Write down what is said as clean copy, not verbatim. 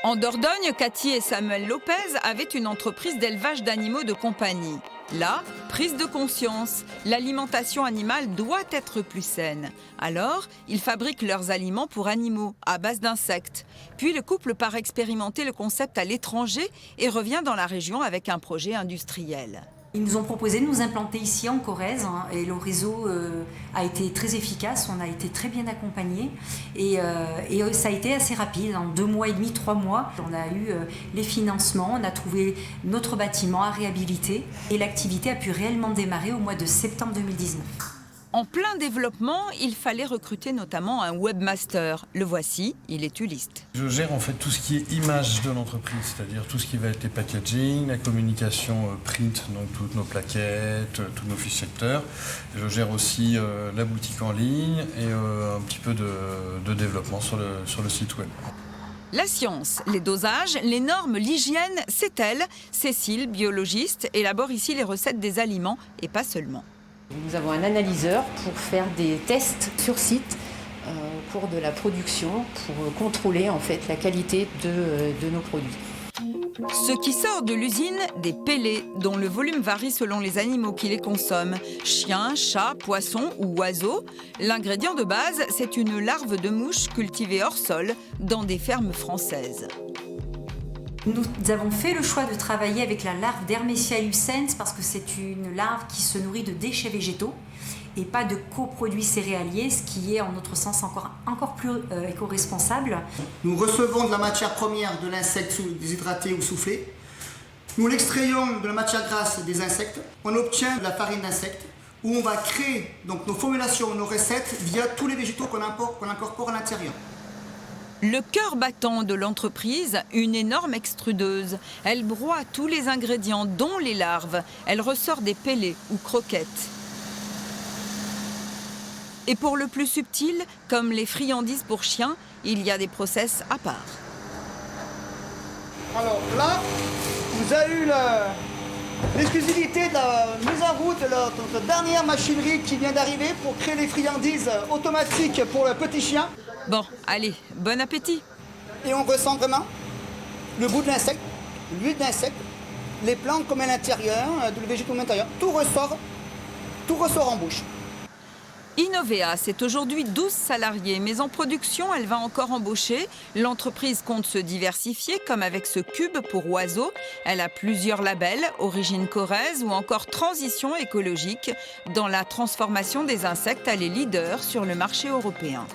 En Dordogne, Cathy et Samuel Lopez avaient une entreprise d'élevage d'animaux de compagnie. Là, prise de conscience, l'alimentation animale doit être plus saine. Alors, ils fabriquent leurs aliments pour animaux, à base d'insectes. Puis le couple part expérimenter le concept à l'étranger et revient dans la région avec un projet industriel. Ils nous ont proposé de nous implanter ici en Corrèze et le réseau a été très efficace, on a été très bien accompagnés et ça a été assez rapide, en 2 mois et demi, 3 mois. On a eu les financements, on a trouvé notre bâtiment à réhabiliter et l'activité a pu réellement démarrer au mois de septembre 2019. En plein développement, il fallait recruter notamment un webmaster. Le voici, il est Ulyste. Je gère en fait tout ce qui est image de l'entreprise, c'est-à-dire tout ce qui va être les packaging, la communication print, donc toutes nos plaquettes, tous nos fiches secteurs. Je gère aussi la boutique en ligne et un petit peu de développement sur le site web. La science, les dosages, les normes, l'hygiène, c'est elle. Cécile, biologiste, élabore ici les recettes des aliments et pas seulement. Nous avons un analyseur pour faire des tests sur site au cours de la production pour contrôler en fait la qualité de nos produits. Ce qui sort de l'usine, des pellets dont le volume varie selon les animaux qui les consomment. Chiens, chats, poissons ou oiseaux. L'ingrédient de base, c'est une larve de mouche cultivée hors sol dans des fermes françaises. Nous avons fait le choix de travailler avec la larve d'Hermesia lucens parce que c'est une larve qui se nourrit de déchets végétaux et pas de coproduits céréaliers, ce qui est en notre sens encore plus éco-responsable. Nous recevons de la matière première de l'insecte déshydraté ou soufflé. Nous l'extrayons de la matière grasse des insectes. On obtient de la farine d'insectes où on va créer donc, nos formulations, nos recettes via tous les végétaux qu'on incorpore à l'intérieur. Le cœur battant de l'entreprise, une énorme extrudeuse. Elle broie tous les ingrédients, dont les larves. Elle ressort des pellets ou croquettes. Et pour le plus subtil, comme les friandises pour chiens, il y a des process à part. Alors là, vous avez eu l'exclusivité de la mise en route de notre dernière machinerie qui vient d'arriver pour créer les friandises automatiques pour le petit chien. Bon, allez, bon appétit. Et on ressent vraiment le goût de l'insecte, l'huile d'insecte, les plantes comme à l'intérieur, le végétal à l'intérieur. Tout ressort en bouche. Innovea, c'est aujourd'hui 12 salariés, mais en production, elle va encore embaucher. L'entreprise compte se diversifier, comme avec ce cube pour oiseaux. Elle a plusieurs labels, origine corrèze ou encore transition écologique. Dans la transformation des insectes, elle est leader sur le marché européen.